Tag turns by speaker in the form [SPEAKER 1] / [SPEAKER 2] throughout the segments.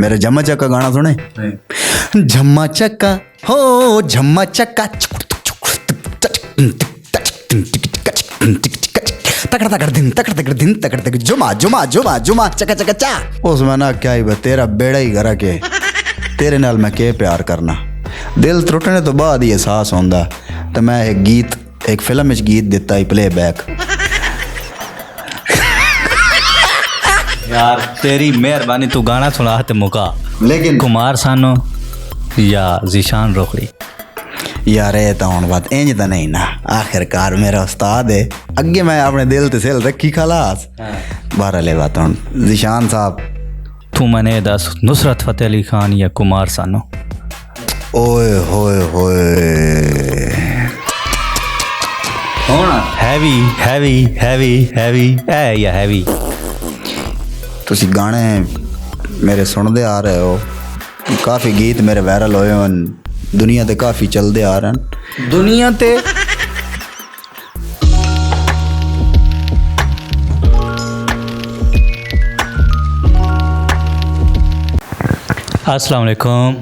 [SPEAKER 1] मेरा झम्मा चक्का गाना सुने? झम्मा चक्का हो झम्मा चक्का तकड़ तकड़ दिन तकड़ तकड़ दिन तकड़ तकड़ जुमा जुमा जुमा जुमा चका चका चा। उसमें ना क्या ही तेरा बेड़ा ही गरा के तेरे नाल मैं के प्यार करना। दिल त्रुटने तो बाद ही एहसास होंदा। तो मैं एक गीत एक फिल्म में गीत दिता ही प्ले बैक।
[SPEAKER 2] यार तेरी मेहरबानी तू गाना सुना ते मुका।
[SPEAKER 1] लेकिन
[SPEAKER 2] कुमार सानू या जीशान रोखड़ी
[SPEAKER 1] यार ये तो हूँ बात इंज तो नहीं ना। आखिरकार मेरा उस्ताद है अगे मैं अपने दिल ते सिल रखी खलास। बारह ले बात हूँ जीशान साहब
[SPEAKER 2] तू मने दस नुसरत फतेह अली खान या कुमार सानू?
[SPEAKER 1] ओए होए होए
[SPEAKER 2] हैवी हैवी हैवी हैवी है या हैवी?
[SPEAKER 1] तुसी गाने मेरे सुनते आ रहे हो। काफ़ी गीत मेरे वायरल होए हैं दुनिया ते काफ़ी चलते आ रहे हैं
[SPEAKER 2] दुनिया ते। अस्सलाम वालेकुम।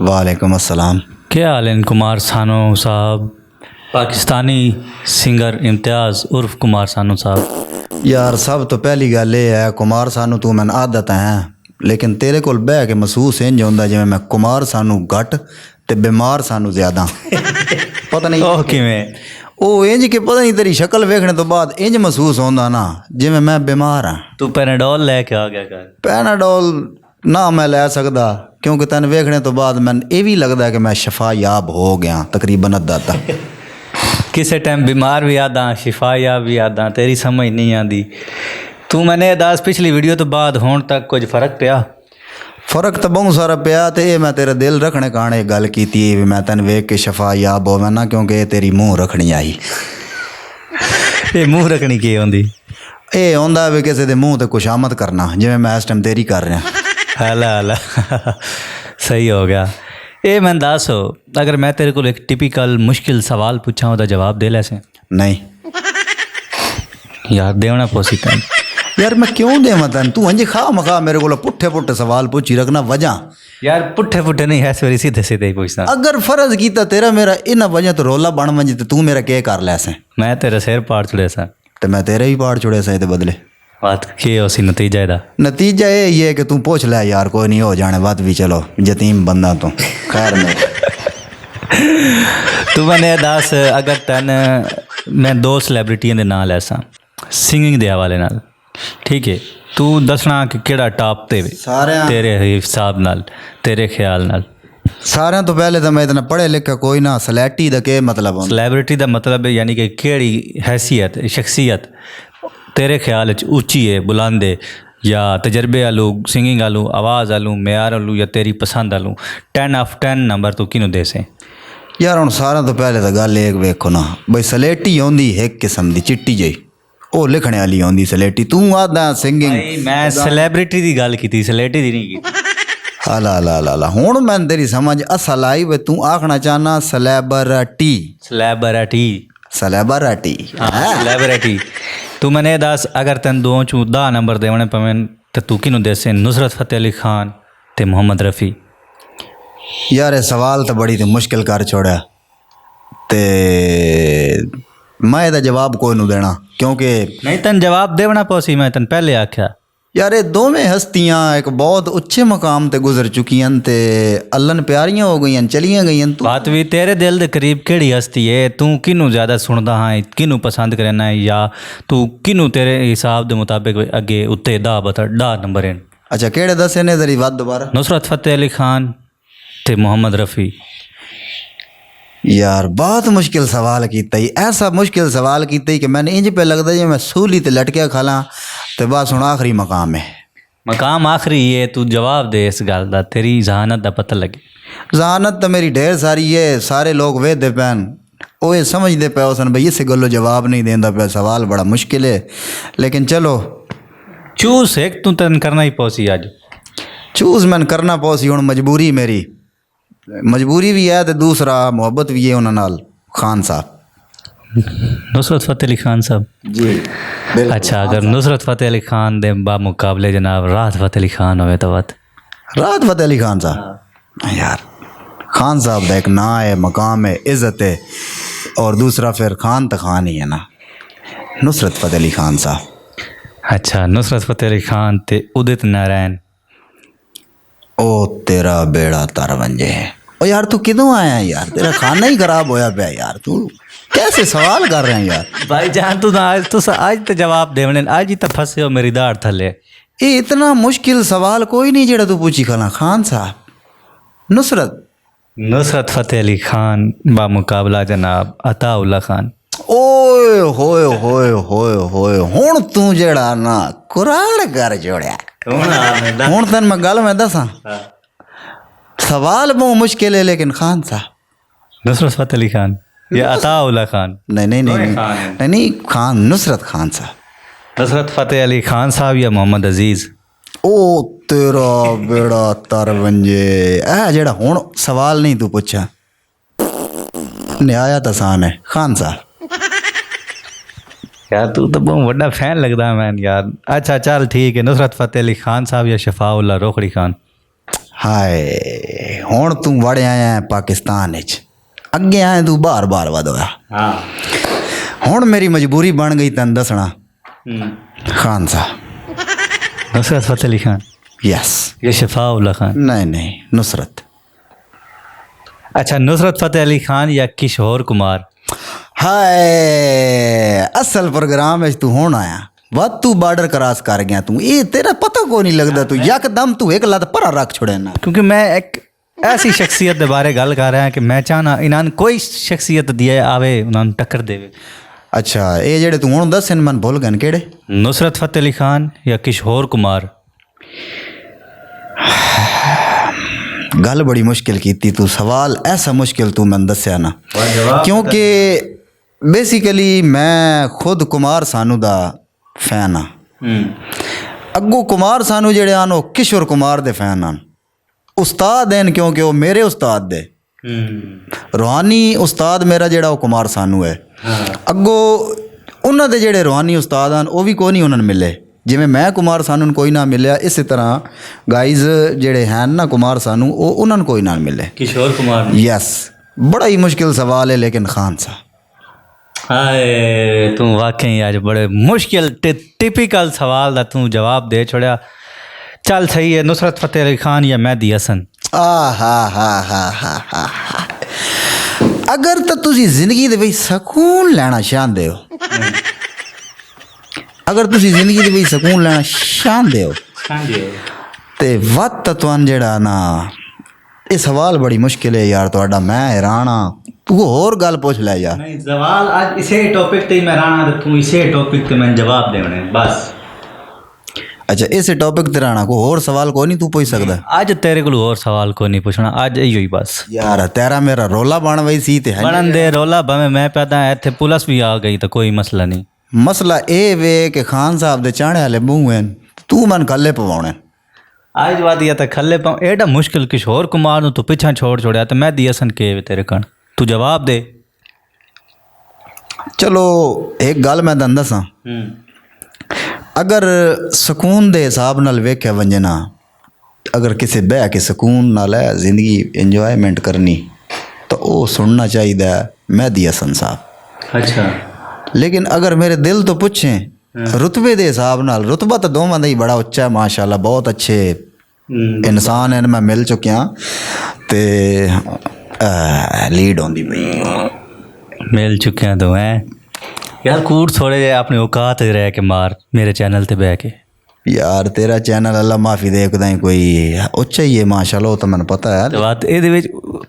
[SPEAKER 1] वालेकुम अस्सलाम।
[SPEAKER 2] क्या हाल है कुमार सानू साहब? पाकिस्तानी सिंगर इम्तियाज़ उर्फ कुमार सानू साहब।
[SPEAKER 1] यार सब तो पहली गल ये है कुमार सानू तू मैंने आदत है लेकिन तेरे कोल बह के महसूस इंज होंदा जिवें मैं कुमार सानू घट ते बीमार सानू ज्यादा। पता नहीं
[SPEAKER 2] ओह किवें?
[SPEAKER 1] ओ इंज के पता नहीं तेरी शक्ल वेखने तो बाद इंज महसूस होंदा ना जिवें मैं बीमार हाँ।
[SPEAKER 2] तू पैनाडोल लेके आ गया कर।
[SPEAKER 1] पैनाडोल ना मैं लै सकदा क्योंकि तैन वेखने तो बाद मैंने ये भी लगता है कि मैं शफा याब हो गया तकरीबन अद्धा तक।
[SPEAKER 2] किसी टाइम बीमार भी आदा शिफा याब भी आदा तेरी समझ नहीं आती। तू मैंने दस पिछली वीडियो तो बाद होने तक कुछ फर्क पिया?
[SPEAKER 1] फर्क तो बहुत सारा पिया तो ये मैं तेरा दिल रखने काने एक गल की भी मैं तेन वेख के शफा याब होवे ना क्योंकि ये तेरी मुँह रखनी आई।
[SPEAKER 2] ये मुँह रखनी की होंदी?
[SPEAKER 1] ये होंदा भी किसी के मुँह ते खुशामद करना जिवें मैं इस टाइम तेरी कर रहा।
[SPEAKER 2] हला हला सही हो गया। ये मैं दस हो अगर मैं तेरे को एक टिपिकल मुश्किल सवाल पूछा तो जवाब दे ले से?
[SPEAKER 1] नहीं
[SPEAKER 2] यार देवना पोसी तैन।
[SPEAKER 1] यार मैं क्यों देवां तैन? तू अंज खा मखा मेरे को पुट्ठे पुट्ठे सवाल पूछी रखना वजह।
[SPEAKER 2] यार पुट्ठे पुट्ठे नहीं है सवेरे सीधे सीधे ही पूछता।
[SPEAKER 1] अगर फर्ज कीता तेरा मेरा इन्ना वजह तो रोला बन वंज तो तू मेरा के कर लैसे?
[SPEAKER 2] मैं तेरा सिर पाड़ चुड़े सा
[SPEAKER 1] तो मैं तेरे भी पाड़ चुड़े सा बदले।
[SPEAKER 2] बात की उसी नतीजा है?
[SPEAKER 1] नतीजा ये है कि तू पूछ ले यार कोई नहीं हो जाने बात भी चलो यतीम बंदा तो खैर में।
[SPEAKER 2] तू मैंने दस अगर तैन मैं दो सैलीब्रिटियां दे नाम लैसा सिंगिंग दे हवाले नाल ठीक है तू दसना कि केड़ा टॉप ते
[SPEAKER 1] सारे
[SPEAKER 2] तेरे हिसाब नाल तेरे ख्याल नाल?
[SPEAKER 1] सारे तो पहले तो मैं इतना पढ़े लिखे कोई ना सलैटी दा के मतलब होंदा?
[SPEAKER 2] सैलीब्रिटी दा मतलब है यानी कि केड़ी हैसियत शख्सियत तेरे ख्याल च ऊँची है बुलंद है या तजर्बे आलू सिंगिंग आलू आवाज़ आलू म्यार आलू या तेरी पसंद आलू 10 ऑफ 10 नंबर तू किनू दे से?
[SPEAKER 1] यार हूँ सारा तो पहले तो गल एक वेखो ना बई सलेटी आँदी एक किस्म की चिट्टी जी वो लिखने वाली आँदी सलेटी। तू आदा सिंगिंग
[SPEAKER 2] मैं सैलीब्रिटी की गल की सलेटी की नहीं की।
[SPEAKER 1] हला हला हला हूँ मैं तेरी समझ असल आई वे तू आखना चाहना सलैबरटी
[SPEAKER 2] सैलीब्रिटी
[SPEAKER 1] सलैबरटी
[SPEAKER 2] सैलीब्रिटी। तू मैंने दस अगर तेन दो चू 10 नंबर देने पवें तो तू किनू दे से? नुसरत फतेह अली खान ते मोहम्मद रफ़ी?
[SPEAKER 1] यार ये सवाल तो बड़ी तो मुश्किल कर छोड़ा ते मैं ਇਹਦਾ जवाब कोई नहीं देना क्योंकि
[SPEAKER 2] नहीं तेन जवाब देना पौसी। मैं तेन पहले आख्या
[SPEAKER 1] यार ये दोवें हस्तियाँ एक बहुत उच्चे मकाम ते गुजर चुकियां ते अल्लन प्यारियां हो गई चलियां गई।
[SPEAKER 2] बात भी तेरे दिल के करीब केड़ी हस्ती है? तू किनू ज़्यादा सुनदा हाँ किनू पसंद करना है या तू किनू तेरे हिसाब के मुताबिक अगे उत्ते 10 नंबर हैं?
[SPEAKER 1] अच्छा केड़े दसे ने जरी बात दोबारा?
[SPEAKER 2] नुसरत फतेह अली खान ते मोहम्मद रफ़ी।
[SPEAKER 1] यार बहुत मुश्किल सवाल किया ऐसा मुश्किल सवाल किया कि मैंने इंज पे लगता जी मैं सूली ते लटकिया खाला तो बस हुण आखिरी मकाम है।
[SPEAKER 2] मकाम आखिरी है तू जवाब दे इस गल का तेरी जहानत का पता लगे।
[SPEAKER 1] जहानत तो मेरी ढेर सारी है सारे लोग वेदे पैन वो ये समझते पे उसन भाई इस गलो जवाब नहीं देंदा पे सवाल बड़ा मुश्किल है लेकिन चलो
[SPEAKER 2] चूस एक तू तन करना ही पौसी अज
[SPEAKER 1] चूज मैंने करना पौसी हूँ मजबूरी मेरी मजबूरी भी है तो दूसरा मुहब्बत भी है उन्होंने नाल खान साहब
[SPEAKER 2] नुसरत फतेह अली खान साहब
[SPEAKER 1] जी।
[SPEAKER 2] अच्छा अगर नुसरत फतेह अली खान दे बा मुकाबले जनाब राहत फतेह अली खान होवे तो बात
[SPEAKER 1] राहत फ़तेह अली खान साहब यार खान साहब का एक ना है, मकाम है, इज़्ज़त है, और दूसरा फिर खान तो खान ही है ना। नुसरत फ़तेह अली खान साहब।
[SPEAKER 2] अच्छा, नुसरत फ़तेह अली खान ते उदित नारायण।
[SPEAKER 1] ओ तेरा बेड़ा तर वंजे है। ओ यार तू किदों आया है यार, तेरा खाना ही खराब होया पे यार, तू कैसे सवाल कर रहे हैं यार।
[SPEAKER 2] भाई जान तू आज तो जवाब देवने, आज ही तो फंसे हो मेरी दाढ़ थले।
[SPEAKER 1] ये इतना मुश्किल सवाल कोई नहीं जेड़ा तू पूछी खला। खान साहब
[SPEAKER 2] नुसरत फ़तेह अली खान बामुकाबला जनाब अताउल्ला खान।
[SPEAKER 1] ओए होए होए होए होए हुण तू जेड़ा ना कुराड़ कर जोड़िया। हुण तन मैं गल मैं दसा, सवाल बहुत मुश्किल है, लेकिन खान साहब
[SPEAKER 2] नुसरत फ़तेह अली खान या अताउल्ला खान?
[SPEAKER 1] नहीं नहीं नहीं नहीं नहीं, खान नुसरत खान साहब।
[SPEAKER 2] नुसरत फ़तेह अली खान साहब या मोहम्मद अजीज़?
[SPEAKER 1] ओ तेरा बेड़ा तर वंजे। ए जेड़ा हुण सवाल नहीं तू पूछा, न्यायत आसान है। खान साहब
[SPEAKER 2] यार तू तो बहुत बड़ा फैन लगता है मैन यार। अच्छा चल ठीक है, नुसरत फ़तेह अली खान साहब या शफाउल्ला रोखड़ी खान?
[SPEAKER 1] हाय हुण तू वड़ आया है पाकिस्तान विच, अगे आए तू बार बार वध होया।
[SPEAKER 2] हाँ
[SPEAKER 1] हुण मेरी मजबूरी बन गई तन दसना। खान साहब।
[SPEAKER 2] नुसरत फ़तेह अली खान
[SPEAKER 1] यस।
[SPEAKER 2] या शफाउल्ला खान?
[SPEAKER 1] नहीं नहीं नुसरत।
[SPEAKER 2] अच्छा, नुसरत फ़तेह अली खान या किशोर कुमार?
[SPEAKER 1] हाय असल प्रोग्राम है तू हुण आया, वत तू बॉर्डर क्रॉस कर गया तू, ये तेरा पता को नहीं लगता, तू यकदम तू एक लत पर रख छोड़े ना।
[SPEAKER 2] क्योंकि मैं एक ऐसी शख्सियत के बारे गल कर रहा है कि मैं चाहना इन्हां कोई शख्सियत दिए आवे उन्होंने टक्कर देवे।
[SPEAKER 1] अच्छा ये जेड़े तू हुण दस मन भूल गए केड़े?
[SPEAKER 2] नुसरत फ़तेह अली खान या किशोर कुमार?
[SPEAKER 1] गल बड़ी मुश्किल की तू, सवाल ऐसा मुश्किल तू मैंने दस्या ना, क्योंकि बेसिकली मैं खुद कुमार सानू दा फैन हाँ। अगू कुमार सानू जेड़े आन वो किशोर कुमार दे फैन आन, उस्ताद हैं क्योंकि वो मेरे उस्ताद दे। रूहानी उस्ताद मेरा जेड़ा वो कुमार सानू है। अगो उन्होंने दे जेड़े रूहानी उस्ताद हैं वो भी कोई नहीं उन्होंने मिले, जिमें मैं कुमार सानू न कोई ना मिले, इस तरह गाइज जेड़े हैं ना कुमार सानू वो उन्होंने कोई ना मिले।
[SPEAKER 2] किशोर कुमार?
[SPEAKER 1] यस। बड़ा ही मुश्किल सवाल है, लेकिन खान साहब।
[SPEAKER 2] हाय तू वाकई आज बड़े मुश्किल टिपिकल सवाल का तू जवाब दे छोड़िया। चल सही है, नुसरत फ़तेह अली खान या मेहदी हसन?
[SPEAKER 1] हा अगर तो तुसी जिंदगी दे विच सकून लेना चाहते हो, अगर तुसी जिंदगी दे विच सकून लेना चाहते हो ते वत तुहान जेड़ा ना ये सवाल बड़ी मुश्किल है यार तुहाडा, मैं हैरान हाँ। तू होर गल पूछ ले यार।
[SPEAKER 2] नहीं सवाल आज इसे टॉपिक ते मैं राणा ते तू इसे टॉपिक ते मैं जवाब देने बस।
[SPEAKER 1] अच्छा इस टॉपिक ते राणा को होर सवाल कोई नहीं तू पूछ सकदा?
[SPEAKER 2] आज तेरे को और सवाल को नहीं पूछना, आज इहो ही बस।
[SPEAKER 1] यार तेरा मेरा रोला बन वही सी ते है
[SPEAKER 2] बनन दे रोला, भाਵੇਂ मैं पैदा इत्थे पुलिस भी आ गई तो कोई मसला नहीं।
[SPEAKER 1] मसला ये वे कि खान साहब दे चाणे वाले मूंह हैं, तू मन कल्ले पवाने।
[SPEAKER 2] आज बात या तो खल्ले पाऊँ एडा मुश्किल किशोर कुमार तू पिछा छोड़ छोड़िया तो मैं दियसन के तेरे कण तू जवाब दे।
[SPEAKER 1] चलो एक गल मैं तन दसा, अगर सुकून दे हिसाब नाल वेख्या वंजे ना, अगर किसी बह के सुकून नाल है जिंदगी इंजॉयमेंट करनी तो वो सुनना चाहिए मेहदी हसन साहब।
[SPEAKER 2] अच्छा
[SPEAKER 1] लेकिन अगर मेरे दिल तो पूछें रुतबे दे हिसाब नाल, रुतबा तो दोवां दा ही बड़ा उच्चा है माशाल्लाह, बहुत अच्छे इंसान हैं, मैं मिल चुकिया ते लीड होंदी पई।
[SPEAKER 2] मिल चुके हैं तो हैं यार, कूट थोड़े जे अपने औकात रह के मार मेरे चैनल ते बह के।
[SPEAKER 1] यार तेरा चैनल अल्लाह माफ़ी दे कदाई कोई उच्चा ही है माशाल्लाह, वो तो मैंने पता है।
[SPEAKER 2] तो बात ये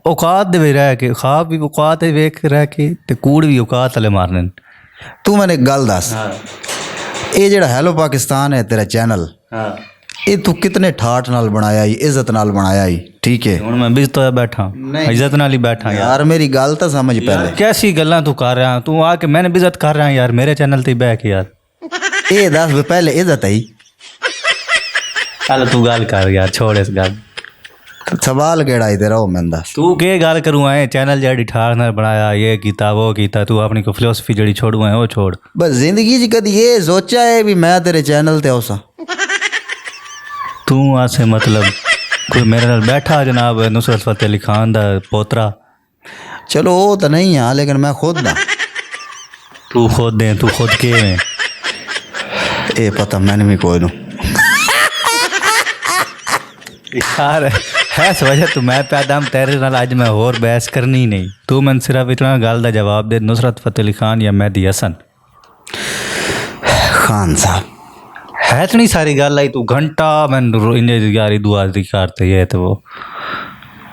[SPEAKER 2] औकात दे विच रह के ख्वाब भी औकात वेख रह के ते कूड़ भी औकात वाले मारने।
[SPEAKER 1] तू मैंने एक गल दस, ये जेड़ा हेलो पाकिस्तान है तेरा चैनल, ये तू कितने ठाठ नाल बनाया ही, इज्जत नाल बनाया ही, ठीक है?
[SPEAKER 2] हुण मैं बिजत होया बैठा, इज्जत नाल ही बैठा
[SPEAKER 1] यार मेरी गल तो समझ पहले।
[SPEAKER 2] कैसी गल्लां तू कर रहा, तू आके मैंने बिजत कर रहा यार मेरे चैनल ते बैठ के यार।
[SPEAKER 1] ये दस पहले इज्जत आई।
[SPEAKER 2] चल तू गल कर यार, छोड़ इस गल।
[SPEAKER 1] सवाल केड़ा है तेरा, वो मैं दस।
[SPEAKER 2] तू के गल करूँ आए चैनल जड़ी ठाठ नाल बनाया, ये कीता वो कीता, तू अपनी को फिलोसफी जड़ी छोड़ू है वो छोड़।
[SPEAKER 1] बस जिंदगी च कदी ये सोचा है भी मैं तेरे चैनल ते आऊँ?
[SPEAKER 2] तू आसे मतलब कोई मेरे नाल बैठा जनाब नुसरत फतेह अली खान दा पोतरा।
[SPEAKER 1] चलो वो तो नहीं हाँ, लेकिन मैं खुद हाँ।
[SPEAKER 2] तू खुद के में
[SPEAKER 1] ये पता मैंने भी कोई नू।
[SPEAKER 2] यार है इस वजह तू मैं पैदा तेरे नाल अज मैं होर बहस करनी ही नहीं। तू मैं सिर्फ इतना गल का जवाब दे, नुसरत फतेह अली खान या मेहदी हसन?
[SPEAKER 1] खान साहब
[SPEAKER 2] है इतनी सारी गल आई, तू घंटा मैं यारी दुआ दी करते ये तो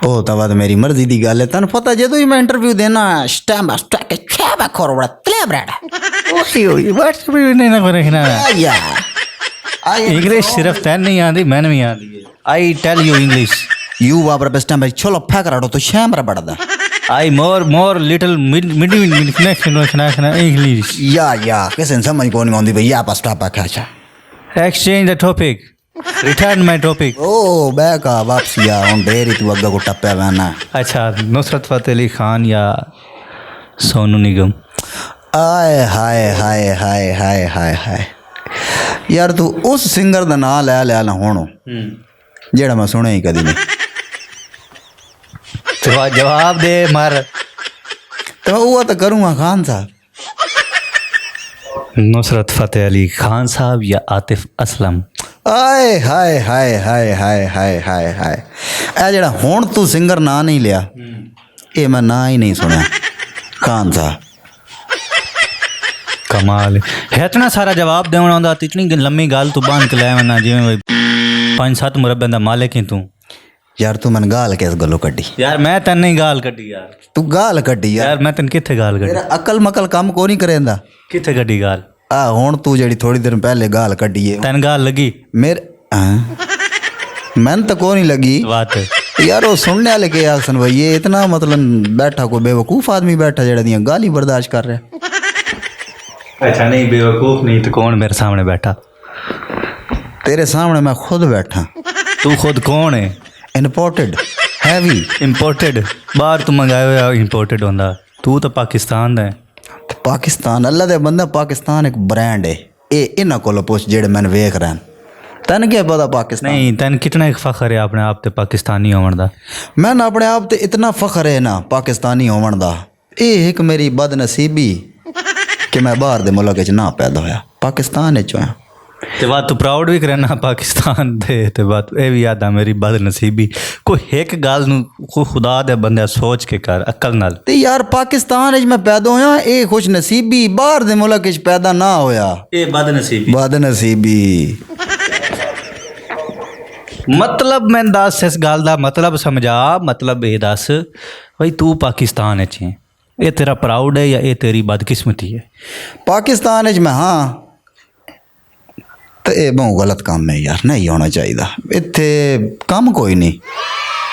[SPEAKER 2] वो
[SPEAKER 1] तो बात मेरी मर्जी की गल है। तेन पता जो ही मैं इंटरव्यू देना स्टैम्प
[SPEAKER 2] इंग्लिश सिर्फ तैन नहीं आती, मैंने भी आती है। I tell you English
[SPEAKER 1] you वापर बेस्टम भाई छोलो फेंक रहा तो शैम रहा बड़ा
[SPEAKER 2] I more little mid connection English
[SPEAKER 1] या कैसे समझ को नहीं आती भाई या पास टापा अच्छा
[SPEAKER 2] exchange the topic return my topic.
[SPEAKER 1] ओ बैका वापसी आ हुन देरी तू अग्गा को टप्पा वना।
[SPEAKER 2] अच्छा नुसरत फतेह अली खान या सोनू निगम?
[SPEAKER 1] आए हाय हाय हाय हाय हाय हाय यार तू उस सिंगर दा नाम ले ना हुण जेड़ा मैं सुने ही कदी नहीं।
[SPEAKER 2] तो जवाब दे मर।
[SPEAKER 1] तो वो तो करूँगा खान साहब।
[SPEAKER 2] नुसरत फतेह अली खान साहब या आतिफ असलम?
[SPEAKER 1] आए हाय हाय हाय हाय हाय हाय हाय ए जेड़ा हुण तू सिंगर ना नहीं लिया ये मैं ना ही नहीं सुना। खान साहब
[SPEAKER 2] कमाल है इतना सारा जवाब देना आंदा, इतनी लम्मी गल तू बांध के लै वना जिवें 5-7 मुरब्बे दा मालिक ही तू।
[SPEAKER 1] यार तू मन गाल किस गलो कड्डी?
[SPEAKER 2] यार मैं तेन नहीं गाल कड्डी यार,
[SPEAKER 1] तू गाल कड्डी
[SPEAKER 2] यार मैं तेन कित्थे गाल कड्डी?
[SPEAKER 1] तेरा अकल मकल काम को नहीं करेंदा।
[SPEAKER 2] कित्थे कड्डी गाल?
[SPEAKER 1] आ हुण तू जेड़ी थोड़ी देर पहले गाल कड्डी है
[SPEAKER 2] तेन गाल लगी?
[SPEAKER 1] मेरे मैन तो को नहीं लगी
[SPEAKER 2] बात
[SPEAKER 1] यार। वो सुनने वाले के आसन भाई ये इतना मतलब बैठा कोई बेवकूफ़ आदमी बैठा जेड़ा दियां गाली बर्दाश्त कर रहा है।
[SPEAKER 2] अच्छा नहीं बेवकूफ़ नहीं तो कौन मेरे सामने बैठा?
[SPEAKER 1] तेरे सामने मैं खुद बैठा।
[SPEAKER 2] तू खुद कौन है?
[SPEAKER 1] इंपोर्टेड हैवी
[SPEAKER 2] इंपोर्टेड बाहर तू मंगाया हुआ इंपोर्टेड होंदा। तू तो पाकिस्तान दा है।
[SPEAKER 1] पाकिस्तान अल्लाह दे बंदा पाकिस्तान एक ब्रांड है। ये इन्हां कोलों पुछ जेड़े मैंने वेख रहे हैं। तैन क्या पता पाकिस्तान?
[SPEAKER 2] नहीं तैन कितना एक फखर है अपने आप ते पाकिस्तानी होवन दा?
[SPEAKER 1] मैंने अपने आप ते इतना फखर है ना पाकिस्तानी होवन दा। ये एक मेरी बदनसीबी कि मैं बाहर दे मुल्क च ना पैदा होया, पाकिस्तान च होया।
[SPEAKER 2] ते बात तू प्राउड भी करना पाकिस्तान दे ते बात ये भी याद आ मेरी बदनसीबी। कोई एक गल नूं कोई खुदा दे बंदे सोच के कर अकल नाल।
[SPEAKER 1] ते यार पाकिस्तान च मैं पैदा होया, ये खुश नसीबी बाहर दे मुल्क च पैदा ना होया।
[SPEAKER 2] ये बदनसीबी
[SPEAKER 1] बदनसीबी
[SPEAKER 2] मतलब मैं दस इस गल दा मतलब समझा। मतलब ये दस भाई तू पाकिस्तान च है, ये तेरा प्राउड है या ये तेरी बदकिस्मती है?
[SPEAKER 1] पाकिस्तान च मैं हाँ तो ये बहुत गलत काम है यार, नहीं होना चाहिए इत्थे काम कोई नहीं।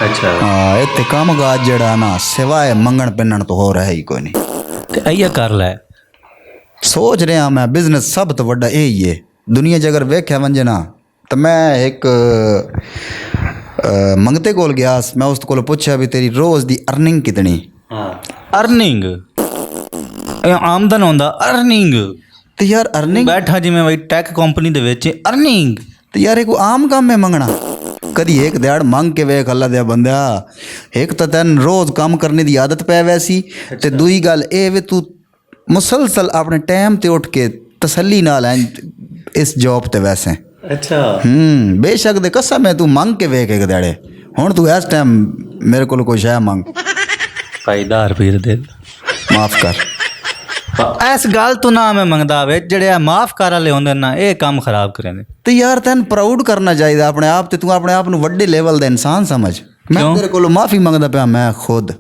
[SPEAKER 2] अच्छा
[SPEAKER 1] हाँ इत्थे काम काज जड़ा ना सिवाय मंगण पिन्नण तो हो रहा ही कोई नहीं।
[SPEAKER 2] ते आइया कर लै।
[SPEAKER 1] सोच रहा मैं बिजनेस सब तो वड्डा यही है दुनिया च। अगर वेख्या वंजे ना तो मैं एक मंगते कोल गया, मैं उस कोल पूछा भी तेरी रोज़ दी अर्निंग कितनी?
[SPEAKER 2] अर्निंग आमदन होंदा अर्निंग।
[SPEAKER 1] तो यार अर्निंग
[SPEAKER 2] बैठा जिमें भाई टैक कंपनी दे विच अर्निंग।
[SPEAKER 1] तो यार एक आम काम है मंगना। कदी एक दिहाड़ मंग के वेख अल्लाह दे बंदा। एक तो तेन रोज़ काम करने की आदत पै वैसी ते दूई गल ए वे तू मुसलसल अपने टाइम ते उठ के तसल्ली नाल इस जॉब ते वैसे।
[SPEAKER 2] अच्छा
[SPEAKER 1] बेशक दे कसम है तू मंग के वेख एक दिहाड़े। हुण तू इस टाइम मेरे को कोई शै मंग
[SPEAKER 2] भाई 10 रुपये दे
[SPEAKER 1] माफ़ कर।
[SPEAKER 2] इस गल तू ना मैं मंगदा वे जेड़े माफ़ कर वाले होंदे ना ये काम खराब करेंदे।
[SPEAKER 1] तो यार तेन प्राउड करना चाहिए अपने आप ते। तू अपने आप नूं वड्डे लेवल दा इंसान समझ। मैं तेरे कोलों माफ़ी मंगदा पिया मैं खुद।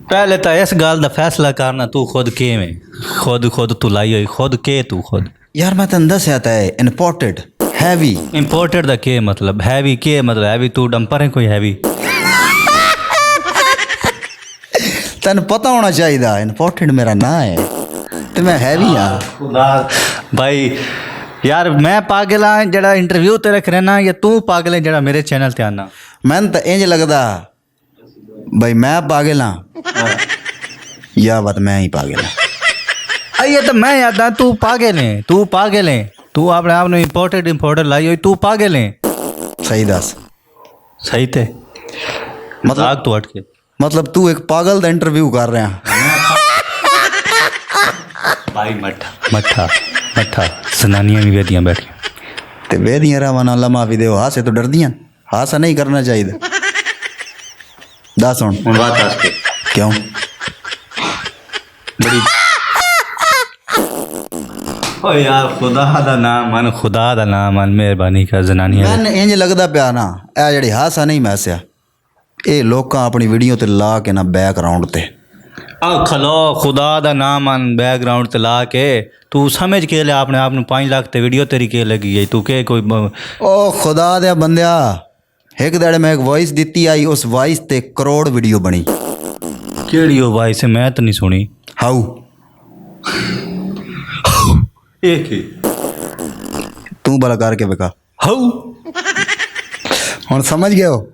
[SPEAKER 2] पहले तो इस गल दा फैसला करना तू खुद किवें खुद तू लाई होई खुद के तू खुद।
[SPEAKER 1] यार मैं तेन दस्या है इंपोर्टेड हैवी।
[SPEAKER 2] इंपोर्टेड दा के मतलब? हैवी के मतलब? हैवी तू डंपर है कोई हैवी?
[SPEAKER 1] तेन पता होना चाहिए इंपोर्टेड मेरा ना है तो मैं हैवी हाँ।
[SPEAKER 2] भाई यार मैं पागल हाँ जरा इंटरव्यू तेरे करना या तू पागल है जरा मेरे चैनल ते आना?
[SPEAKER 1] मैन तो इंज लगदा भाई मैं पागल हाँ या बात मैं ही पागल हाँ।
[SPEAKER 2] ये तो मैं याद तू पागल है तू अपने आप ने इंपोर्टेड लाई हुई तू पागल है।
[SPEAKER 1] सही दस
[SPEAKER 2] सही थे मजाक तो हट के
[SPEAKER 1] मतलब तू एक पागल का इंटरव्यू कर रहा
[SPEAKER 2] भाई मठा मठा मठा जनानियां भी वेदियां बैठियां
[SPEAKER 1] ते वेदियां रवाना लम्हा भी दो हासे तो डरदियां हासा नहीं करना चाहिए दस हुण
[SPEAKER 2] बात आस के
[SPEAKER 1] क्यों
[SPEAKER 2] बड़ी ओ यार खुदा दा नाम मन खुदा दा नाम मन मेहरबानी कर जनानियां
[SPEAKER 1] मैन इंज लगदा पिया ना ए जेड़ी हासा नहीं मैसिया ਇਹ ਲੋਕਾਂ ਆਪਣੀ ਵੀਡੀਓ ਤੇ ਲਾ ਕੇ ਨਾ ਬੈਕਗ੍ਰਾਉਂਡ ਤੇ
[SPEAKER 2] आ खलो खुदा दा नाम मन बैकग्राउंड ते ला के तू समझ के ले अपने आप 5 लाख ते वीडियो तेरी के लगी है तू के कोई
[SPEAKER 1] ਉਹ ਖੁਦਾ ਦੇ ਬੰਦਿਆ ਇੱਕ ਦਿਹਾੜੇ ਮੈਂ ਇੱਕ ਵੌਇਸ ਦਿੱਤੀ ਆਈ ਉਸ ਵੌਇਸ ਤੇ ਕਰੋੜ ਵੀਡੀਓ ਬਣੀ
[SPEAKER 2] केड़ी हो भाई से मैं तो नहीं सुनी
[SPEAKER 1] ਹਾਊ
[SPEAKER 2] एक ही
[SPEAKER 1] ਤੂੰ ਭਲਾ ਕਰਕੇ ਵਿਖਾ
[SPEAKER 2] हाउ
[SPEAKER 1] ਹੁਣ ਸਮਝ ਗਏ ਹੋ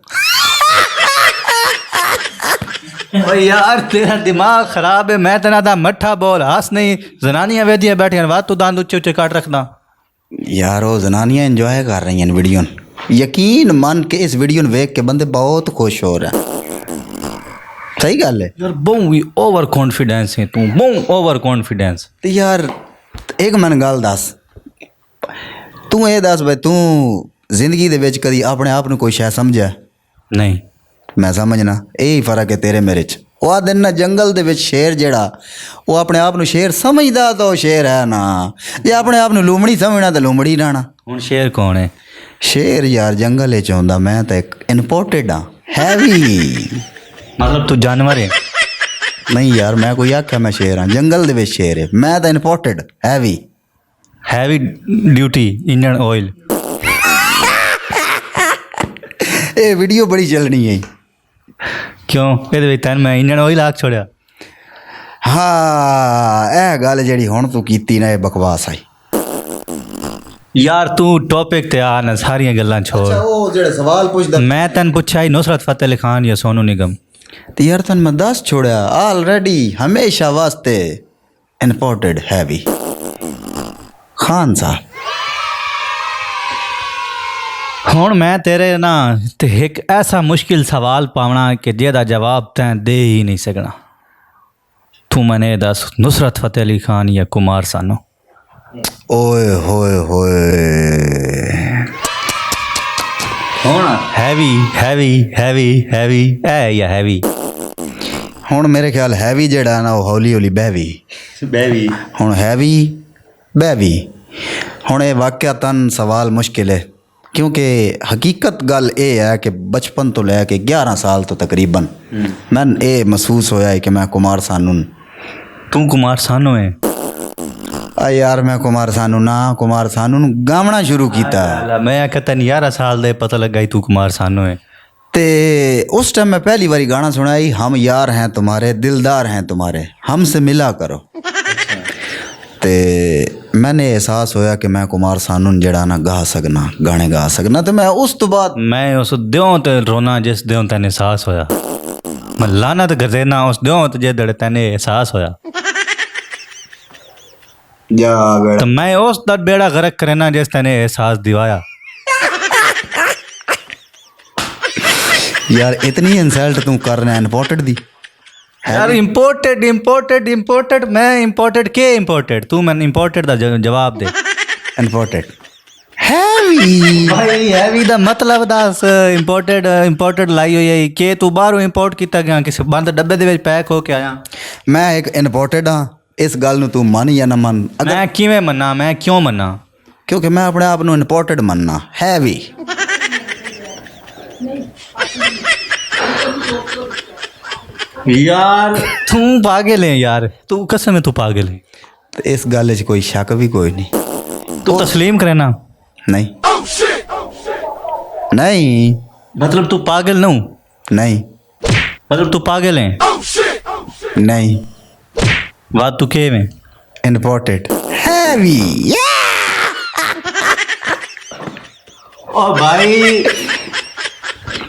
[SPEAKER 2] ओ यार तेरा दिमाग खराब है मैं तेरा दा मट्ठा बोल हंस नहीं जनानियां वेदियां बैठियां बात तू दांत उच्चे उच्चे काट रखदा
[SPEAKER 1] यार वो जनानियां इंजॉय कर रही हैं वीडियो यकीन मन के इस वीडियो ਨੂੰ ਵੇਖ ਕੇ ਬੰਦੇ बहुत खुश हो रहे हैं सही गल है
[SPEAKER 2] यार बहु ही ओवर कॉन्फिडेंस है तू बहु ओवर कॉन्फिडेंस
[SPEAKER 1] ਤੇ ਯਾਰ ਇੱਕ ਮੈਨੂੰ ਗੱਲ ਦੱਸ ਤੂੰ ਇਹ ਦੱਸ ਬਈ ਤੂੰ ਜ਼ਿੰਦਗੀ ਦੇ ਵਿੱਚ ਕਦੀ ਆਪਣੇ ਆਪ ਨੂੰ ਕੋਈ ਸ਼ੈ ਸਮਝਿਆ
[SPEAKER 2] नहीं
[SPEAKER 1] ਮੈਂ ਸਮਝਣਾ ਇਹ ਹੀ ਫਰਕ ਹੈ ਤੇਰੇ ਮੇਰੇ 'ਚ ਉਹ ਆ ਦਿਨ ਨਾ ਜੰਗਲ ਦੇ ਵਿੱਚ ਸ਼ੇਰ ਜਿਹੜਾ ਉਹ ਆਪਣੇ ਆਪ ਨੂੰ ਸ਼ੇਰ ਸਮਝਦਾ ਤਾਂ ਉਹ ਸ਼ੇਰ ਹੈ ਨਾ ਜੇ ਆਪਣੇ ਆਪ ਨੂੰ ਲੂਮੜੀ ਸਮਝਣਾ ਤਾਂ ਲੂਮੜੀ ਰਹਿਣਾ
[SPEAKER 2] हुन शेर कौन है
[SPEAKER 1] ਸ਼ੇਰ ਯਾਰ ਜੰਗਲ ਵਿੱਚ ਆਉਂਦਾ ਮੈਂ ਤਾਂ ਇੱਕ ਇੰਪੋਰਟਡ ਹਾਂ ਹੈਵੀ
[SPEAKER 2] मतलब तू जानवर है
[SPEAKER 1] ਨਹੀਂ ਯਾਰ ਮੈਂ ਕੋਈ ਆਖਿਆ ਮੈਂ ਸ਼ੇਰ ਹਾਂ ਜੰਗਲ ਦੇ ਵਿੱਚ ਸ਼ੇਰ ਹੈ ਮੈਂ ਤਾਂ imported heavy
[SPEAKER 2] heavy duty engine oil
[SPEAKER 1] ਇਹ ਵੀਡੀਓ ਬੜੀ ਚੱਲਣੀ ਹੈ
[SPEAKER 2] क्यों ये तैन मैं इंजन ऑयल आग छोड़ा
[SPEAKER 1] ਹਾਂ ਇਹ ਗੱਲ ਜਿਹੜੀ ਹੁਣ ਤੂੰ ਕੀਤੀ ਨਾ ਇਹ ਬਕਵਾਸ ਆਈ
[SPEAKER 2] यार तू टॉपिक ते आ ना सारियां गल्लां छोड़
[SPEAKER 1] ਉਹ ਜਿਹੜੇ ਸਵਾਲ ਪੁੱਛਦਾ
[SPEAKER 2] मैं तन पूछा ही नुसरत फतेह अली खान या सोनू निगम
[SPEAKER 1] ਤੇ ਯਾਰ ਤਨ ਮੈਂ ਦੱਸ ਛੋੜਿਆ ਆਲਰੇਡੀ ਹਮੇਸ਼ਾ ਵਾਸਤੇ ਇੰਪੋਰਟਡ ਹੈਵੀ ਖਾਨ ਸਾਹਿਬ
[SPEAKER 2] हुण मैं तेरे ना ते एक ऐसा मुश्किल सवाल पावना कि जेदा जवाब तैं दे ही नहीं सकना तू मने दस नुसरत फतेह अली खान या कुमार सानू
[SPEAKER 1] ਓਏ ਹੋਏ ਹੋਏ
[SPEAKER 2] ਹੁਣ ਹੈਵੀ ਹੈਵੀ ਹੈਵੀ ਹੈਵੀ ਐ ਜਾਂ ਹੈਵੀ
[SPEAKER 1] ਹੁਣ ਮੇਰੇ ਖਿਆਲ ਹੈਵੀ ਜਿਹੜਾ ਨਾ ਉਹ ਹੌਲੀ ਹੌਲੀ ਬਹਿਵੀ ਹੁਣ ਹੈਵੀ ਬਹਿਵੀ ਹੁਣ ਇਹ ਵਾਕਿਆ ਤਨ ਸਵਾਲ ਮੁਸ਼ਕਿਲ ਹੈ ਕਿਉਂਕਿ ਹਕੀਕਤ ਗੱਲ ਇਹ ਹੈ ਕਿ ਬਚਪਨ ਤੋਂ ਲੈ ਕੇ 11 ਸਾਲ ਤੋਂ ਤਕਰੀਬਨ ਮੈਨੂੰ ਇਹ ਮਹਿਸੂਸ ਹੋਇਆ ਹੈ ਕਿ ਮੈਂ ਕੁਮਾਰ ਸਾਨੂ
[SPEAKER 2] ਤੂੰ ਕੁਮਾਰ ਸਾਨੂ ਹੈ
[SPEAKER 1] ਆ ਯਾਰ ਮੈਂ ਕੁਮਾਰ ਸਾਨੂ ਨੂੰ ਗਾਵਣਾ ਸ਼ੁਰੂ ਕੀਤਾ
[SPEAKER 2] ਮੈਂ ਕਤਨ 11 ਸਾਲ ਦੇ ਪਤਾ ਲੱਗਾ ਤੂੰ ਕੁਮਾਰ ਸਾਨੂ ਹੈ
[SPEAKER 1] ਤੇ उस टाइम मैं पहली बारी गाना सुनाई हम यार हैं तुम्हारे दिलदार हैं तुम्हारे हमसे मिला करो ਤੇ मैंने एहसास होया कि मैं कुमार सानू ਜਿਹੜਾ ਨਾ ਗਾ ਸਕਣਾ ਗਾਣੇ ਗਾ ਸਕਣਾ ਤੇ ਮੈਂ ਉਸ ਤੋਂ ਬਾਅਦ
[SPEAKER 2] मैं उस दियों ते रोना जिस दियों तैने एहसास होया मैं लानत गजेना उस दियों ते जे दड़े तैने एहसास होया
[SPEAKER 1] जा
[SPEAKER 2] तो मैं उस दा बेड़ा गरक करना जिस तैने एहसास दिवाया
[SPEAKER 1] यार इतनी इंसल्ट तू कर रहा है इंपोर्टेड दी
[SPEAKER 2] यार इंपोर्टेड मैं इंपोर्टेड के इंपोर्टेड तू मैं इंपोर्टेड दा जवाब दे
[SPEAKER 1] इंपोर्टेड हैवी
[SPEAKER 2] भाई हैवी दा मतलब दस इंपोर्टेड लाई हुई है कि तू बाहरों इंपोर्ट किया गया किसी बंद डब्बे दे विच पैक होके आया
[SPEAKER 1] मैं एक इंपोर्टेड हाँ इस गल नू तू मन या ना मन
[SPEAKER 2] मैं किवें मन्ना मैं क्यों मन्ना
[SPEAKER 1] क्योंकि मैं अपने आप नू इंपोर्टेड मनना हैवी
[SPEAKER 2] यार तू पागल है यार तू कसम है तू पागल है
[SPEAKER 1] ते इस गल च कोई शक भी कोई नहीं
[SPEAKER 2] तू तस्लीम करे ना
[SPEAKER 1] नहीं नहीं
[SPEAKER 2] मतलब तू पागल न
[SPEAKER 1] नहीं
[SPEAKER 2] मतलब तू पागल है
[SPEAKER 1] नहीं
[SPEAKER 2] बात तू के में
[SPEAKER 1] इंपोर्टेड हैवी
[SPEAKER 2] ओ भाई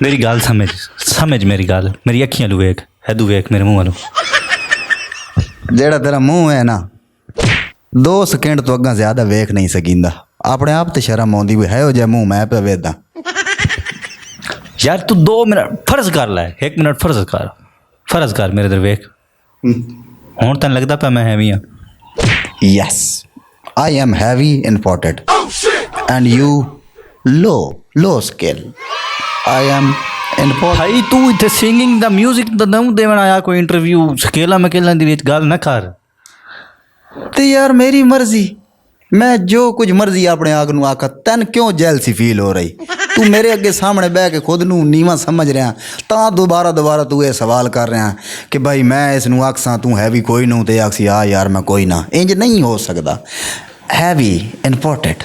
[SPEAKER 2] मेरी गाल समझ मेरी गाल मेरी अखियां लू वेख हैदू वेख मेरे मुंह वालों
[SPEAKER 1] जेड़ा तेरा मुंह है ना 2 सेकंड तो अग्गा ज्यादा वेख नहीं सकींदा अपने आप ते शर्म आउंदी भी है हो जा मुंह मैं पे वेदा
[SPEAKER 2] यार तू 2 मिनट फर्ज कर लै, 1 मिनट फर्ज कर मेरे इधर वेख, हुण तैਨੂੰ लगदा पिया मैं हैवी हाँ?
[SPEAKER 1] Yes I am heavy imported and you low skill. I am imported.
[SPEAKER 2] भाई तू इत्थे सिंगिंग दा म्यूजिक दा नाम देवन आया, कोई इंटरव्यू स्केला मकेला दी विच गल ना कर।
[SPEAKER 1] ते यार मेरी मर्जी, मैं जो कुछ मर्जी अपने आग नू आखा, तैन क्यों जैलसी फील हो रही? तू मेरे अगे सामने बह के खुद नू नीवा समझ रहा, तां दोबारा तू ये सवाल कर रहा कि भाई मैं इस नू आखसा तू हैवी कोई नू, ते आखसी आ यार मैं कोई ना। इंज नहीं हो सकदा। Heavy imported.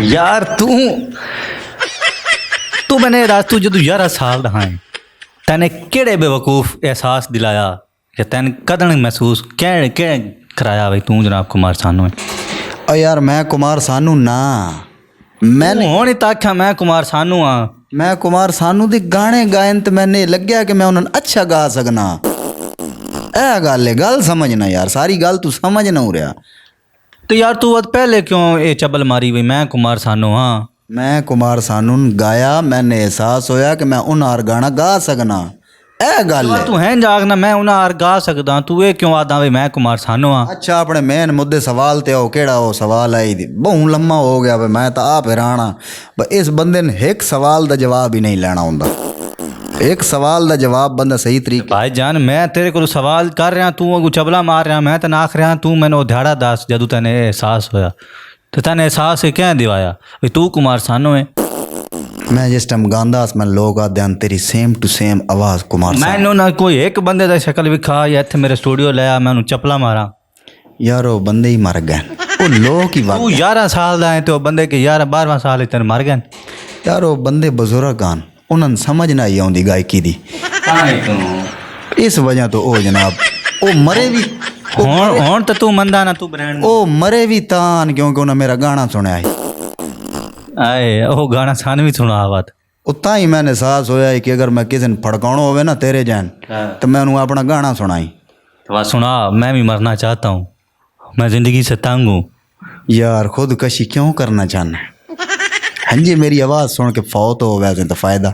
[SPEAKER 2] यार तू मैंने रात तू जो 11 साल दा है, तैने केड़े बेवकूफ़ एहसास दिलाया या तैन कदन महसूस केड़े कराया भाई तू जनाब कुमार सानू है?
[SPEAKER 1] ओ यार मैं कुमार सानू ना, मैंने
[SPEAKER 2] हुण इत्थे आख्या मैं कुमार सानू हाँ।
[SPEAKER 1] मैं कुमार सानू दे गाने गायन ते मैंने लग्या कि मैं उन्हें अच्छा गा सकना। ए गल है, गल समझना यार, सारी गल तू समझ ना हो रहा।
[SPEAKER 2] तो यार तू पहले क्यों ये चबल मारी भाई मैं कुमार सानू हाँ?
[SPEAKER 1] मैं कुमार सानू गाया, मैंने एहसास होया कि मैं उन आर गाना गा सकना। ए गल है।
[SPEAKER 2] तू हैं जागना मैं उन्हें आर गा सकदा, तू ये क्यों आदा भाई मैं कुमार सानू हाँ?
[SPEAKER 1] अच्छा अपने मेन मुद्दे सवाल ते आओ, केड़ा वो सवाल आई दी बहु लम्मा हो गया भाई, मैं तो आप हैरान हाँ। इस बंदे ने एक सवाल का जवाब ही नहीं लेना होंदा। एक सवाल का जवाब बंदा सही तरीके।
[SPEAKER 2] भाई जान मैं तेरे को सवाल कर रहा, तू अगू चबला मार रहा, मैं तेन आख रहा तू मैंने ध्याड़ा दस जदू तेने एहसास होया, तो तेने एहसास है क्या दिवाया भी तू कुमार सानू है?
[SPEAKER 1] मैं जिस टाइम गांदा मैं लोग आते हैं तेरी सेम टू सेम आवाज़ कुमार सानू।
[SPEAKER 2] मैनू ना कोई एक बंदे का शक्ल विखा या इत्थे मेरे स्टूडियो लाया मैं उन्हें चपला मारा।
[SPEAKER 1] यार वो बंदे ही मर गए, वो लोग ही
[SPEAKER 2] तू 11 साल का है तो बंदे के 11-12 साल तेन मर गए।
[SPEAKER 1] यार वो बंदे बुजुर्ग आन, उन्होंने समझ ना ही आती गायकी दी, इस वजह तो ओ जनाब वो मरे भी।
[SPEAKER 2] हुण तो तू मंदा ना, तू ब्रांड
[SPEAKER 1] ओ मरे भी तान क्योंकि उन्हें मेरा गाना सुनया है।
[SPEAKER 2] आए ओ गाना सान भी सुना आवाज
[SPEAKER 1] उतना ही मैंने एहसास होया है कि अगर मैं किसी ने फड़काणो होवे ना तेरे जैन, तो मैं उन्हें अपना गाना सुनाई।
[SPEAKER 2] तो सुना, मैं भी मरना चाहता हूँ, मैं ज़िंदगी से तंग हूँ।
[SPEAKER 1] यार खुदकशी क्यों करना चाहना? हाँ जी मेरी आवाज़ सुन के फौत हो वैसे तो फ़ायदा।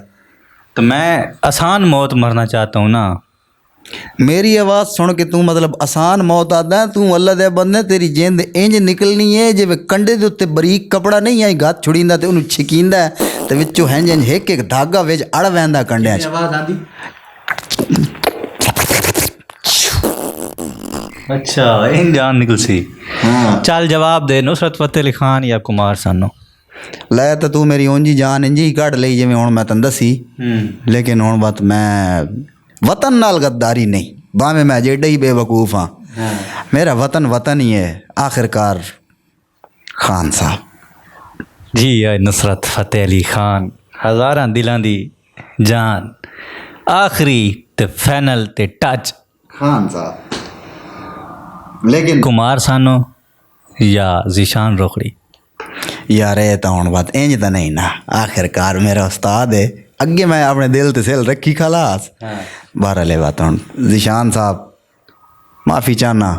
[SPEAKER 2] तो मैं आसान मौत मरना चाहता हूँ ना।
[SPEAKER 1] मेरी आवाज़ सुन के तू मतलब आसान मौत आता है? तू अल्लाह दे बंदे तेरी जिंद इंज निकलनी है जिवें कंडे दे उत्ते बरीक कपड़ा नहीं आई गत छुड़ींदा ते उन्हें छिकींदा है ते विचों हैंज इंज एक धागा विच अड़ वैंदा कंडियां च।
[SPEAKER 2] आवाज़ आती अच्छा इन जान निकल सी।
[SPEAKER 1] हाँ
[SPEAKER 2] चल जवाब दे, नुसरत फतेह अली खान या कुमार सानू?
[SPEAKER 1] लै तो तू मेरी उंजी जान इंजी ही कढ़ लई जिवें हुण मैं तैनूं दसी, लेकिन हुण बात मैं वतन नाल गद्दारी नहीं, भावें मैं जेडा ही बेवकूफ़ हाँ, मेरा वतन वतन ही है आखिरकार। खान साहब
[SPEAKER 2] जी है नुसरत फतेह अली खान, हज़ारां दिलां दी जान, आखिरी ते फाइनल ते टच
[SPEAKER 1] खान साहब। लेकिन
[SPEAKER 2] कुमार सानू या ज़ीशान रोखड़ी?
[SPEAKER 1] यार ये तो हुण बात इंज तो नहीं ना, आखिरकार मेरा उस्ताद है, अगे मैं अपने दिल ते सिल रखी खलास। बहरहाल बात हुण ज़ीशान साहब माफ़ी चाहना,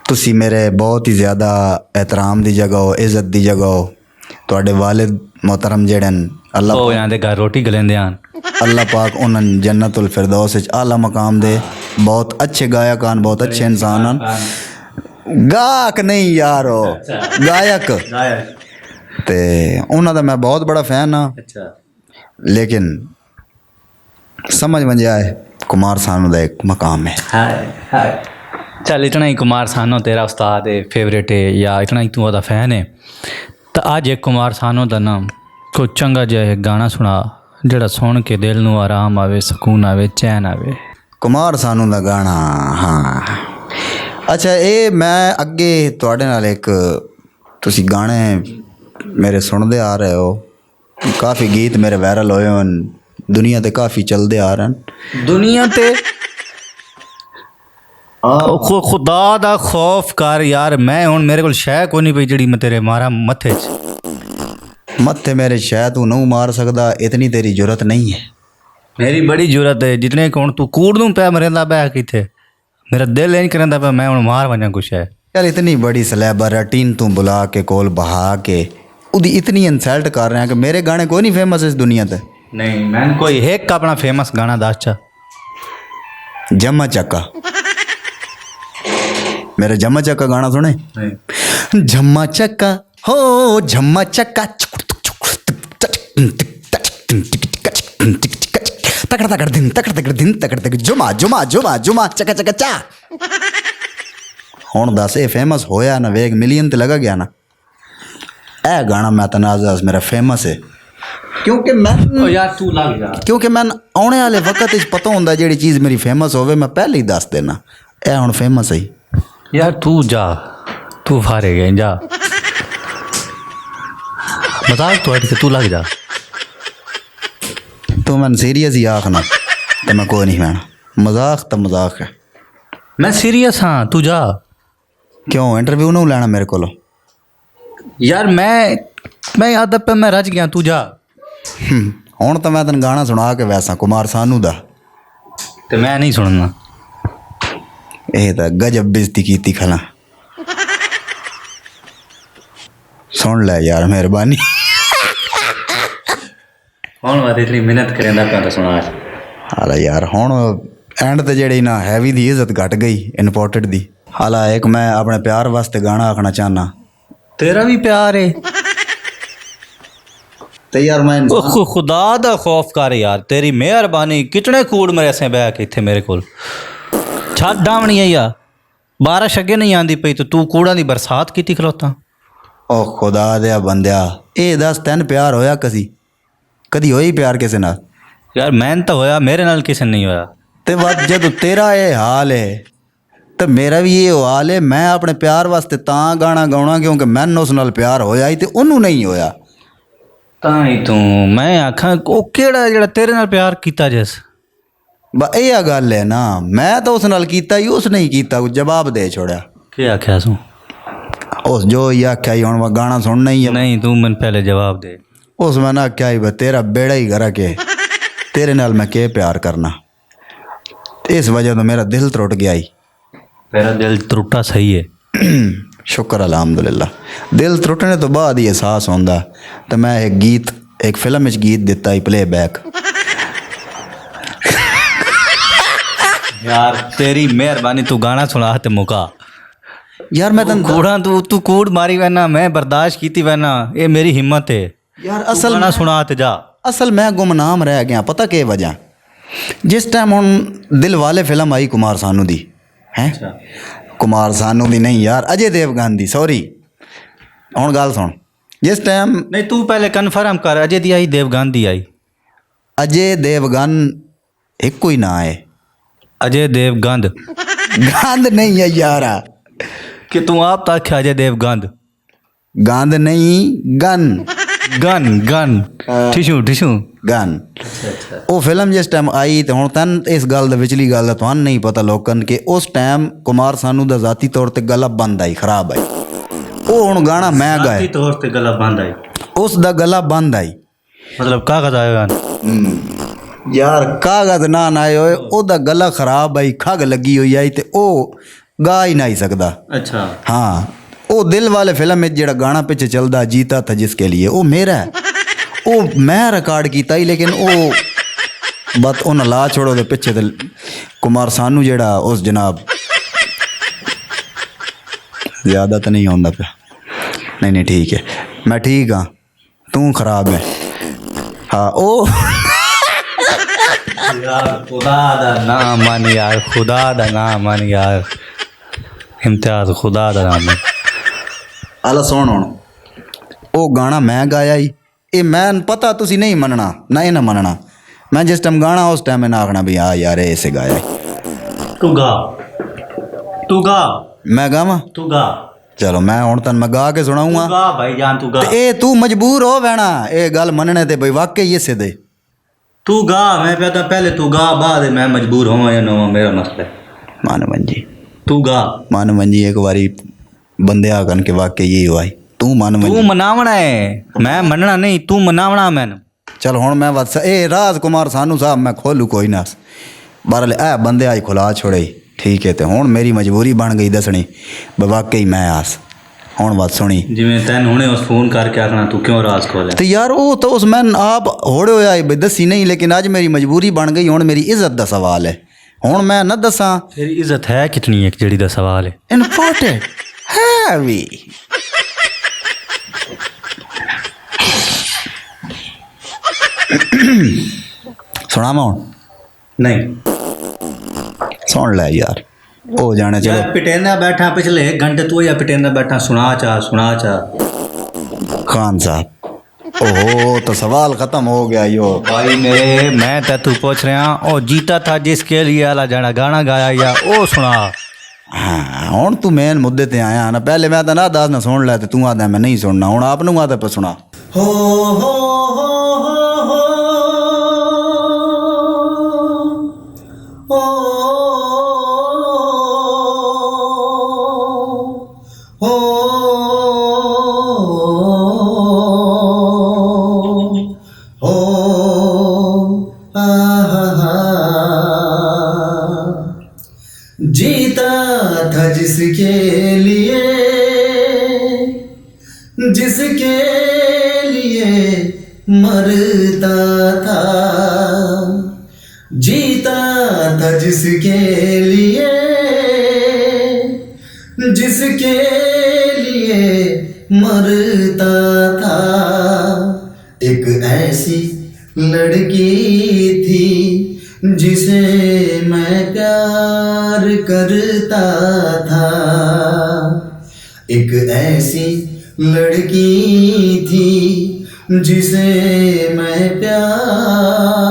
[SPEAKER 1] तुसी मेरे बहुत ही ज़्यादा एहतराम दी जगह हो, इज़्ज़त दी जगह हो। तुहाडे वालिद मोहतरम जेड़े अल्लाह
[SPEAKER 2] ओ इन्हां दे घर रोटी गलेंदे आन,
[SPEAKER 1] अल्लाह पाक उन्होंने जन्नतुल फिरदौस विच आला मकाम दे। बहुत अच्छे गायक आन, बहुत अच्छे इंसान आन। गायक नहीं यार हो गायक, ते उन्हां दा मैं बहुत बड़ा फैन हाँ।
[SPEAKER 2] अच्छा
[SPEAKER 1] लेकिन समझ में आए कुमार सानू दा एक मकाम है।
[SPEAKER 2] हाय चल इतना ही कुमार सानू तेरा उस्ताद है, फेवरेट है, या इतना ही तू ओदा फैन है, तो अज एक कुमार सानू दा नाम कोई चंगा जिहा गाना सुना जेड़ा सुन के दिल नू आराम आवे, सुकून आवे, चैन आवे।
[SPEAKER 1] कुमार सानू दा गाना हाँ। अच्छा ये मैं अगे तुहाडे नाल एक तुसी गाने मेरे सुनते आ रहे हो, काफ़ी गीत मेरे वायरल होए हैं, दुनिया ते काफ़ी चलते आ रहे हैं।
[SPEAKER 2] दुनिया ते खुदा दा खौफ कर यार, मैं हुण मेरे कोल शै कोई नहीं पई जेड़ी मैं तेरे मारा मत्थे च।
[SPEAKER 1] मत्थे मेरे शायद तू नहीं मार सकता, इतनी तेरी जरूरत नहीं है।
[SPEAKER 2] मेरी बड़ी जरूरत है, जितने को हुण तू कूड़ दूँ पै मरेंदा पै किथे, मेरा दिल इंज करंदा पै मैं हुण मार वजां कुछ है।
[SPEAKER 1] यार इतनी बड़ी सेलेब्रिटी तू बुला के कोल बहा के उदी इतनी इंसल्ट कर रहे हैं कि मेरे गाने कोई नहीं फेमस इस दुनिया ते।
[SPEAKER 2] नहीं मैंने कोई एक अपना फेमस गाना दस चा।
[SPEAKER 1] जम्मा चक्का, मेरा जम्मा चक्का गाना सुने।
[SPEAKER 2] नहीं
[SPEAKER 1] झम्मा चक्का हो झम्मा चक्का, तकड़ तकड़ दिन तकड़ तकड़ दिन तकड़ तकड़ जुमा जुमा जुमा जुमा चका चका चा। हुण दस ये फेमस होया ना, वेग मिलियन ते लगा गया ना। ए गाना मैं तनाज़ मेरा फेमस है क्योंकि मैं
[SPEAKER 2] ओ यार तू लग जा।
[SPEAKER 1] क्योंकि मैं आने वाले वक्त पता होंदा जेड़ी चीज़ मेरी फेमस होवे मैं पहले ही दस देना। ए हुण फेमस है।
[SPEAKER 2] यार तू जा, तू फारे गए जा, मजाक तो हट के तू लग जा।
[SPEAKER 1] तू मैं सीरियस ही आखना तो मैं कोई नहीं मैना, मजाक तो मजाक है।
[SPEAKER 2] मैं सीरियस हाँ, तू जा।
[SPEAKER 1] क्यों इंटरव्यू नहीं लेना मेरे को?
[SPEAKER 2] यार मैं आदत पे मैं रज गया, तू जा।
[SPEAKER 1] हुण तो मैं तेन गाना सुना के वैसा कुमार सानू दा,
[SPEAKER 2] तो मैं नहीं सुनना।
[SPEAKER 1] ये तो गजब बेइज्जती कीती खला। सुन ले यार मेहरबानी।
[SPEAKER 2] कौन बात इतनी मेहनत करें तो सुना।
[SPEAKER 1] हाला यार हुण एंड ते जेड़ी ना हैवी दी इज्जत घट गई इंपोर्टेड दी। हाला एक मैं अपने प्यार वास्ते गाना आखना चाहना।
[SPEAKER 2] तेरा भी प्यार है
[SPEAKER 1] ते यार मैं
[SPEAKER 2] खुदा दा खौफ कर यार, तेरी मेहरबानी कितने कूड़ मरे से बह के इत्थे मेरे कोल छत डावनी है या बारिश अगे नहीं आंदी पई तो तू कूड़ा दी बरसात कीती खलोता।
[SPEAKER 1] ओ खुदा दे बंदिया ए दस तैन प्यार होया कदी होई प्यार किसे नाल?
[SPEAKER 2] यार मैन तो होया, मेरे नाल किसे नहीं होया।
[SPEAKER 1] ते बात जब तेरा ये हाल है तो मेरा भी ये हाल है। मैं अपने प्यार वास्ते तां गाना गाउणा क्योंकि मैनूं उस नाल प्यार होया ही ते उन्हों नहीं होया।
[SPEAKER 2] तां ही तू मैं आखा ओ केड़ा जेड़ा तेरे नाल प्यार कीता जिस
[SPEAKER 1] यह गल है ना, मैं तो उस नाल कीता ही उस नहीं कीता, जवाब दे छोड़ा।
[SPEAKER 2] के आख्या सू?
[SPEAKER 1] उस जो ही आख्या ही हुण गाना सुनना ही है।
[SPEAKER 2] नहीं तू मैंने पहले जवाब दे।
[SPEAKER 1] उस मैं ना आख्या ही तेरा बेड़ा ही गरा के तेरे नाल मैं के प्यार करना। इस वजह तो मेरा दिल त्रुट गया ही।
[SPEAKER 2] मेरा दिल त्रुटा सही है।
[SPEAKER 1] शुक्र अल्हम्दुलिल्लाह। दिल त्रुटने तो बाद ही एहसास होंदा। तो मैं एक गीत एक फिल्म में गीत दिता ही प्ले बैक।
[SPEAKER 2] यार तेरी मेहरबानी, तू गाना सुना ते मुका।
[SPEAKER 1] यार मैं तन
[SPEAKER 2] कूड़ा तू कूड़ मारी वैना, मैं बर्दाश्त कीती वैना, ये मेरी हिम्मत है।
[SPEAKER 1] यार
[SPEAKER 2] तू
[SPEAKER 1] असल
[SPEAKER 2] गाना सुना ते जा।
[SPEAKER 1] असल मैं गुमनाम रह गया। पता के वजह? जिस टाइम हुण दिल वाले फिल्म आई कुमार सानू दी है, कुमार सानू दी नहीं यार अजय देवगन दी, सॉरी। हुण गल सुन, जिस टाइम
[SPEAKER 2] नहीं तू पहले कन्फर्म कर, अजय दी आई देवगन दी आई?
[SPEAKER 1] अजय देवगन एक कोई ना है।
[SPEAKER 2] अजय देवगंद
[SPEAKER 1] गांध नहीं है यारा,
[SPEAKER 2] कि तू आप तक अजय देवगंद।
[SPEAKER 1] गांध नहीं गन
[SPEAKER 2] गन गन ठिशू ठिशू
[SPEAKER 1] गन। वो फिल्म जिस टाइम आई तो हुण तन इस गल द विचली गल दा तुहानूं नहीं पता लोकन के उस टाइम कुमार सानू दा जाती तौर ते गला बंद आई, खराब आई। वो हुण गाना मैं गाया
[SPEAKER 2] तौर ते गला बंद आई,
[SPEAKER 1] उस दा गला बंद आई।
[SPEAKER 2] मतलब कागज आएगा
[SPEAKER 1] यार कागज ना आए होए ओदा गला खराब आई, खग लगी हुई आई ते ओ गा ही नहीं सकदा।
[SPEAKER 2] अच्छा
[SPEAKER 1] हाँ वो दिल वाले फिल्म में जेड़ा गाना पिछे चलदा जीता था जिसके लिए, वो मेरा है। वो मैं रिकॉर्ड किया ही, लेकिन वो बात उन्हें ला छोड़ो दे पिछे ते कुमार सानू जेड़ा उस जनाब ज़्यादा तो नहीं होंदा पे। नहीं ठीक है, मैं ठीक हाँ, तू खराब है। हाँ ओ
[SPEAKER 2] यार खुदा दा नाम मान यार, खुदा दा नाम मान यार, इम्तियाज खुदा दा नाम।
[SPEAKER 1] आला सुन हुण वो गाना मैं गाया ही, ये मैं पता तुसी नहीं मनना ना ये ना मनना। मैं जिस टाइम गाना उस टाइम ना आखना भी हाँ यार ऐसे गाया ही।
[SPEAKER 2] तू गा, तू गा,
[SPEAKER 1] मैं गावा?
[SPEAKER 2] तू गा।
[SPEAKER 1] चलो मैं हुण तन मैं गा के सुनाऊंगा।
[SPEAKER 2] गा भाई जान, तू गा।
[SPEAKER 1] ए तू मजबूर हो वैना ये गल मनने ते भाई वाकई इसे दे।
[SPEAKER 2] तू गा, मैं कहता पहले तू गा, बाद मैं मजबूर होवां या ना होवां, मेरा मसला है।
[SPEAKER 1] मान मंजी
[SPEAKER 2] तू गा।
[SPEAKER 1] मान मंजी एक बारी बंदे आकन के वाकई यही हुआ तू मान मंजी।
[SPEAKER 2] तू मनावना है, मैं मनना नहीं, तू मनावना मैंने।
[SPEAKER 1] चल हुण मैं बस ए राज कुमार सानू साहब मैं खोलू कोई ना बहरहाल ए बंदे आज खुला छोड़े ठीक है। तो हुण मेरी मजबूरी बन गई दसनी वाकई मैं आस ਹੁਣ ਬਾਤ ਸੁਣੀ
[SPEAKER 2] ਜਿਵੇਂ ਤੈਨ ਹੁਣੇ ਉਸ ਫੋਨ ਕਰਕੇ ਆਖਣਾ ਤੂੰ ਕਿਉਂ ਰਾਜ਼ ਖੋਲਿਆ
[SPEAKER 1] ਤੇ ਯਾਰ ਉਹ ਤਾਂ ਉਸ ਮੈਂ ਆਪ ਹੋੜੇ ਹੋਇਆ ਬਈ ਦੱਸੀ ਨਹੀਂ ਲੇਕਿਨ ਅੱਜ ਮੇਰੀ ਮਜਬੂਰੀ ਬਣ ਗਈ ਹੁਣ ਮੇਰੀ ਇੱਜ਼ਤ ਦਾ ਸਵਾਲ ਹੈ ਹੁਣ ਮੈਂ ਨਾ ਦੱਸਾਂ
[SPEAKER 2] ਤੇਰੀ ਇੱਜ਼ਤ ਹੈ ਕਿਤਨੀ ਹੈ ਜਿਹੜੀ ਦਾ ਸਵਾਲ ਹੈ
[SPEAKER 1] ਇੰਪੋਰਟੈਂਟ ਹੈਵੀ ਸੁਣਾਵਾਂ ਹੁਣ
[SPEAKER 2] ਨਹੀਂ
[SPEAKER 1] ਸੁਣ ਲੈ ਯਾਰ ਹੋ ਜਾਣੇ ਚਲੋ
[SPEAKER 2] यार पिटेना बैठा पिछले 1 घंटे तू या पिटेना बैठा सुना चा
[SPEAKER 1] खान साहब ओहो तो सवाल खत्म हो गया यो
[SPEAKER 2] भाई मेरे मैं तो तू पूछ रहा ओ जीता था जिसके लिए आला जाना गाना गाया या ओ सुना
[SPEAKER 1] हाँ ਹੁਣ ਤੂੰ ਮੇਨ ਮੁੱਦੇ ਤੇ ਆਇਆ ਨਾ ਪਹਿਲੇ ਮੈਂ ਤਾਂ ਨਾ ਦੱਸ ਨਾ ਸੁਣ ਲੈ ਤੇ ਤੂੰ ਆਦਾ ਮੈਂ ਨਹੀਂ ਸੁਣਨਾ ਹੁਣ ਆਪ ਨੂੰ ਆਦਾ ਪਰ ਸੁਣਾ
[SPEAKER 2] हो हो हो जीता था जिसके लिए मरता था जीता था जिसके लिए मरता था एक ऐसी लड़की थी जिसे मैं प्यार करता था एक ऐसी लड़की थी जिसे मैं प्यार